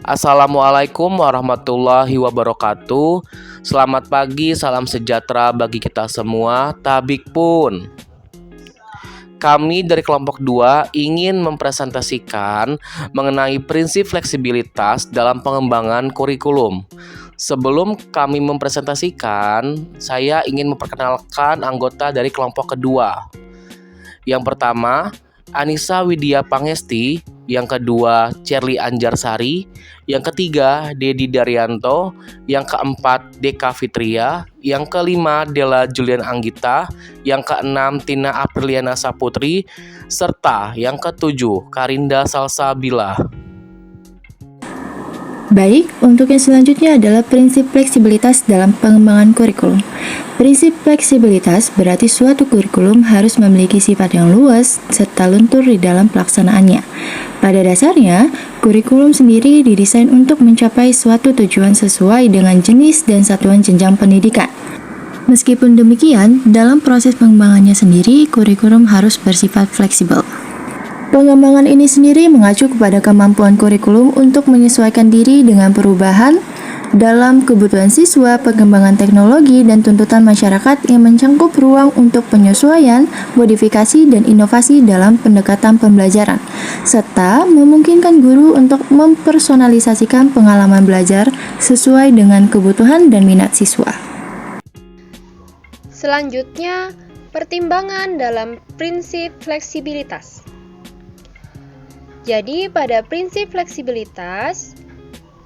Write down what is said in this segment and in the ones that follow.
Assalamualaikum warahmatullahi wabarakatuh. Selamat pagi, salam sejahtera bagi kita semua. Tabik pun. Kami dari kelompok 2 ingin mempresentasikan mengenai prinsip fleksibilitas dalam pengembangan kurikulum. Sebelum kami mempresentasikan, saya ingin memperkenalkan anggota dari kelompok kedua. Yang pertama, Anissa Widya Pangesti. Yang kedua, Cherly Anjarsari. Yang ketiga, Dedi Daryanto. Yang keempat, Deka Fitria. Yang kelima, Della Julian Anggita. Yang keenam, Tina Apriliana Saputri. Serta yang ketujuh, Karinda Salsabila. Baik, untuk yang selanjutnya adalah prinsip fleksibilitas dalam pengembangan kurikulum. Prinsip fleksibilitas berarti suatu kurikulum harus memiliki sifat yang luas serta luntur di dalam pelaksanaannya. Pada dasarnya, kurikulum sendiri didesain untuk mencapai suatu tujuan sesuai dengan jenis dan satuan jenjang pendidikan. Meskipun demikian, dalam proses pengembangannya sendiri, kurikulum harus bersifat fleksibel. Pengembangan ini sendiri mengacu kepada kemampuan kurikulum untuk menyesuaikan diri dengan perubahan dalam kebutuhan siswa, pengembangan teknologi, dan tuntutan masyarakat yang mencangkup ruang untuk penyesuaian, modifikasi, dan inovasi dalam pendekatan pembelajaran, serta memungkinkan guru untuk mempersonalisasikan pengalaman belajar sesuai dengan kebutuhan dan minat siswa. Selanjutnya, pertimbangan dalam prinsip fleksibilitas. Jadi, pada prinsip fleksibilitas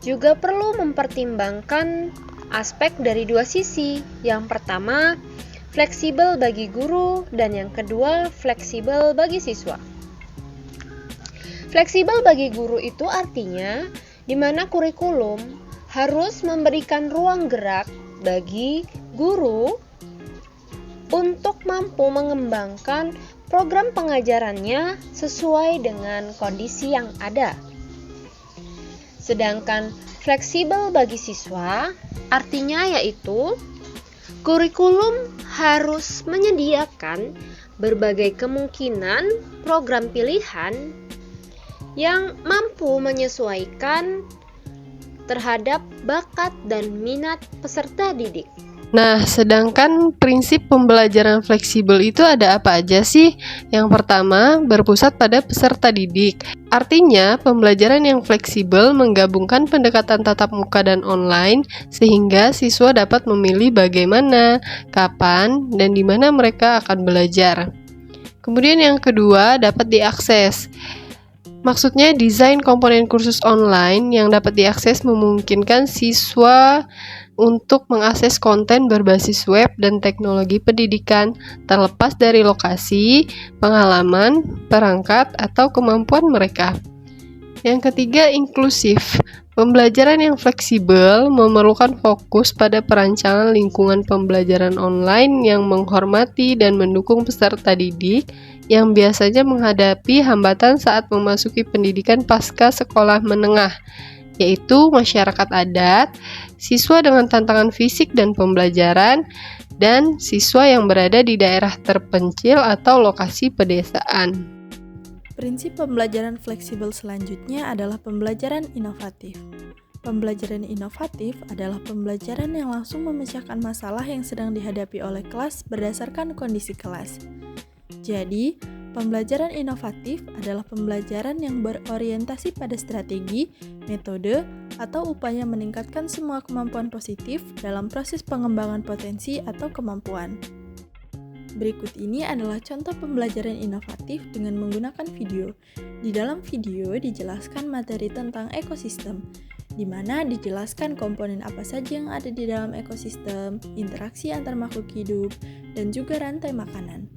juga perlu mempertimbangkan aspek dari dua sisi. Yang pertama, fleksibel bagi guru, dan yang kedua, fleksibel bagi siswa. Fleksibel bagi guru itu artinya di mana kurikulum harus memberikan ruang gerak bagi guru untuk mampu mengembangkan program pengajarannya sesuai dengan kondisi yang ada. Sedangkan fleksibel bagi siswa artinya yaitu kurikulum harus menyediakan berbagai kemungkinan program pilihan yang mampu menyesuaikan terhadap bakat dan minat peserta didik. Nah, sedangkan prinsip pembelajaran fleksibel itu ada apa aja sih? Yang pertama, berpusat pada peserta didik. Artinya, pembelajaran yang fleksibel menggabungkan pendekatan tatap muka dan online sehingga siswa dapat memilih bagaimana, kapan, dan di mana mereka akan belajar. Kemudian yang kedua, dapat diakses. Maksudnya, desain komponen kursus online yang dapat diakses memungkinkan siswa untuk mengakses konten berbasis web dan teknologi pendidikan terlepas dari lokasi, pengalaman, perangkat, atau kemampuan mereka. Yang ketiga, inklusif. Pembelajaran yang fleksibel memerlukan fokus pada perancangan lingkungan pembelajaran online yang menghormati dan mendukung peserta didik yang biasanya menghadapi hambatan saat memasuki pendidikan pasca sekolah menengah, yaitu masyarakat adat, siswa dengan tantangan fisik dan pembelajaran, dan siswa yang berada di daerah terpencil atau lokasi pedesaan. Prinsip pembelajaran fleksibel selanjutnya adalah pembelajaran inovatif. Pembelajaran inovatif adalah pembelajaran yang langsung memecahkan masalah yang sedang dihadapi oleh kelas berdasarkan kondisi kelas. Jadi, pembelajaran inovatif adalah pembelajaran yang berorientasi pada strategi, metode, atau upaya meningkatkan semua kemampuan positif dalam proses pengembangan potensi atau kemampuan. Berikut ini adalah contoh pembelajaran inovatif dengan menggunakan video. Di dalam video dijelaskan materi tentang ekosistem, di mana dijelaskan komponen apa saja yang ada di dalam ekosistem, interaksi antar makhluk hidup, dan juga rantai makanan.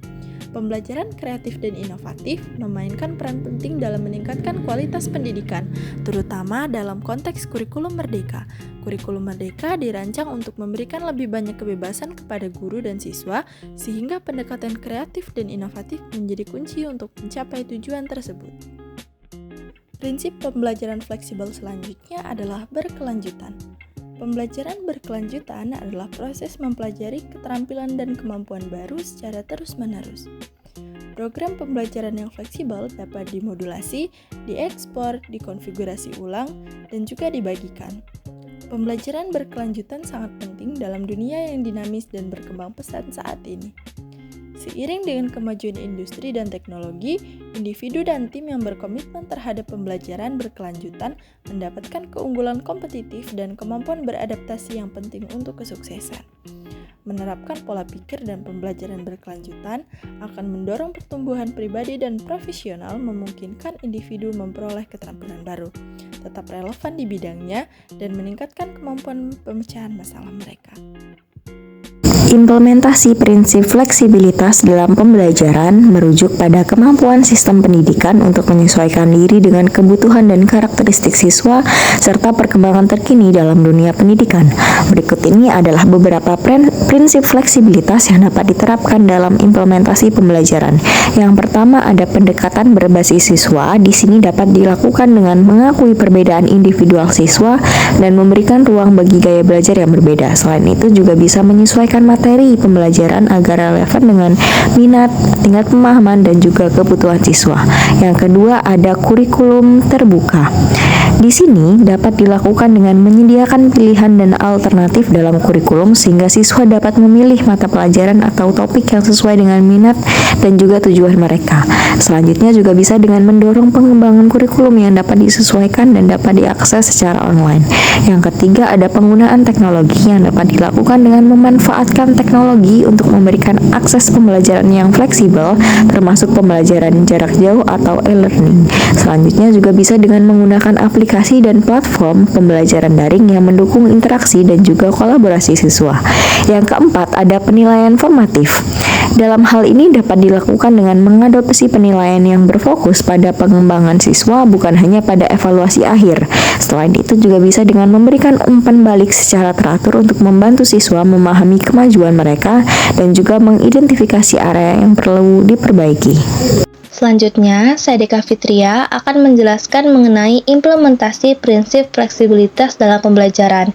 Pembelajaran kreatif dan inovatif memainkan peran penting dalam meningkatkan kualitas pendidikan, terutama dalam konteks kurikulum merdeka. Kurikulum merdeka dirancang untuk memberikan lebih banyak kebebasan kepada guru dan siswa, sehingga pendekatan kreatif dan inovatif menjadi kunci untuk mencapai tujuan tersebut. Prinsip pembelajaran fleksibel selanjutnya adalah berkelanjutan. Pembelajaran berkelanjutan adalah proses mempelajari keterampilan dan kemampuan baru secara terus-menerus. Program pembelajaran yang fleksibel dapat dimodulasi, diekspor, dikonfigurasi ulang, dan juga dibagikan. Pembelajaran berkelanjutan sangat penting dalam dunia yang dinamis dan berkembang pesat saat ini. Seiring dengan kemajuan industri dan teknologi, individu dan tim yang berkomitmen terhadap pembelajaran berkelanjutan mendapatkan keunggulan kompetitif dan kemampuan beradaptasi yang penting untuk kesuksesan. Menerapkan pola pikir dan pembelajaran berkelanjutan akan mendorong pertumbuhan pribadi dan profesional, memungkinkan individu memperoleh keterampilan baru, tetap relevan di bidangnya, dan meningkatkan kemampuan pemecahan masalah mereka. Implementasi prinsip fleksibilitas dalam pembelajaran merujuk pada kemampuan sistem pendidikan untuk menyesuaikan diri dengan kebutuhan dan karakteristik siswa serta perkembangan terkini dalam dunia pendidikan. Berikut ini adalah beberapa prinsip fleksibilitas yang dapat diterapkan dalam implementasi pembelajaran. Yang pertama, ada pendekatan berbasis siswa. Di sini dapat dilakukan dengan mengakui perbedaan individual siswa dan memberikan ruang bagi gaya belajar yang berbeda. Selain itu juga bisa menyesuaikan materi pembelajaran agar relevan dengan minat, tingkat pemahaman, dan juga kebutuhan siswa. Yang kedua, ada kurikulum terbuka. Di sini dapat dilakukan dengan menyediakan pilihan dan alternatif dalam kurikulum sehingga siswa dapat memilih mata pelajaran atau topik yang sesuai dengan minat dan juga tujuan mereka. Selanjutnya juga bisa dengan mendorong pengembangan kurikulum yang dapat disesuaikan dan dapat diakses secara online. Yang ketiga, ada penggunaan teknologi yang dapat dilakukan dengan memanfaatkan teknologi untuk memberikan akses pembelajaran yang fleksibel, termasuk pembelajaran jarak jauh atau e-learning. Selanjutnya juga bisa dengan menggunakan aplikasi dan platform pembelajaran daring yang mendukung interaksi dan juga kolaborasi siswa. Yang keempat, ada penilaian formatif. Dalam hal ini dapat dilakukan dengan mengadopsi penilaian yang berfokus pada pengembangan siswa, bukan hanya pada evaluasi akhir. Selain itu juga bisa dengan memberikan umpan balik secara teratur untuk membantu siswa memahami kemajuan mereka dan juga mengidentifikasi area yang perlu diperbaiki. Selanjutnya, saya Deka Fitria akan menjelaskan mengenai implementasi prinsip fleksibilitas dalam pembelajaran,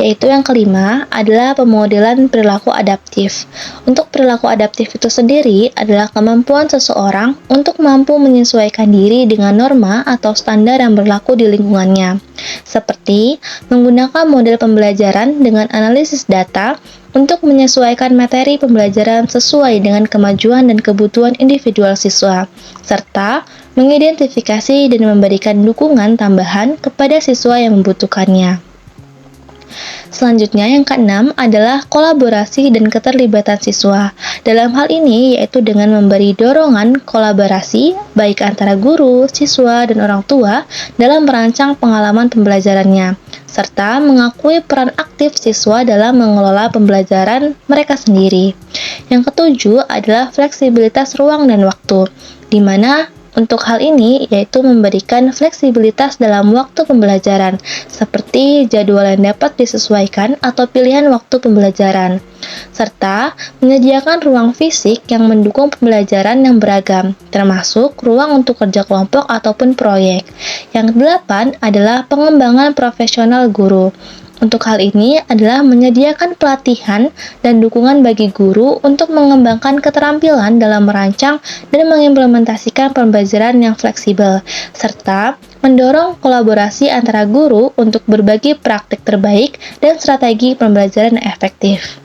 yaitu yang kelima adalah pemodelan perilaku adaptif. Untuk perilaku adaptif itu sendiri adalah kemampuan seseorang untuk mampu menyesuaikan diri dengan norma atau standar yang berlaku di lingkungannya, seperti menggunakan model pembelajaran dengan analisis data untuk menyesuaikan materi pembelajaran sesuai dengan kemajuan dan kebutuhan individual siswa, serta mengidentifikasi dan memberikan dukungan tambahan kepada siswa yang membutuhkannya. Selanjutnya, yang keenam adalah kolaborasi dan keterlibatan siswa. Dalam hal ini, yaitu dengan memberi dorongan kolaborasi baik antara guru, siswa, dan orang tua dalam merancang pengalaman pembelajarannya, serta mengakui peran aktif siswa dalam mengelola pembelajaran mereka sendiri. Yang ketujuh adalah fleksibilitas ruang dan waktu, di mana untuk hal ini yaitu memberikan fleksibilitas dalam waktu pembelajaran, seperti jadwal yang dapat disesuaikan atau pilihan waktu pembelajaran, serta menyediakan ruang fisik yang mendukung pembelajaran yang beragam, termasuk ruang untuk kerja kelompok ataupun proyek. Yang kedelapan adalah pengembangan profesional guru. Untuk hal ini adalah menyediakan pelatihan dan dukungan bagi guru untuk mengembangkan keterampilan dalam merancang dan mengimplementasikan pembelajaran yang fleksibel, serta mendorong kolaborasi antara guru untuk berbagi praktik terbaik dan strategi pembelajaran yang efektif.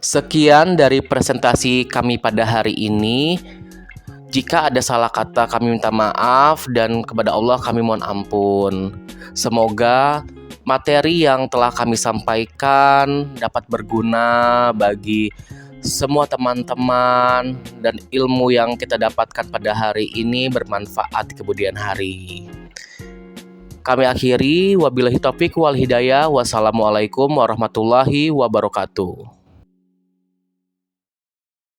Sekian dari presentasi kami pada hari ini. Jika ada salah kata, kami minta maaf, dan kepada Allah kami mohon ampun. Semoga materi yang telah kami sampaikan dapat berguna bagi semua teman-teman dan ilmu yang kita dapatkan pada hari ini bermanfaat di kemudian hari. Kami akhiri, wabillahi taufiq wal hidayah. Wassalamualaikum warahmatullahi wabarakatuh.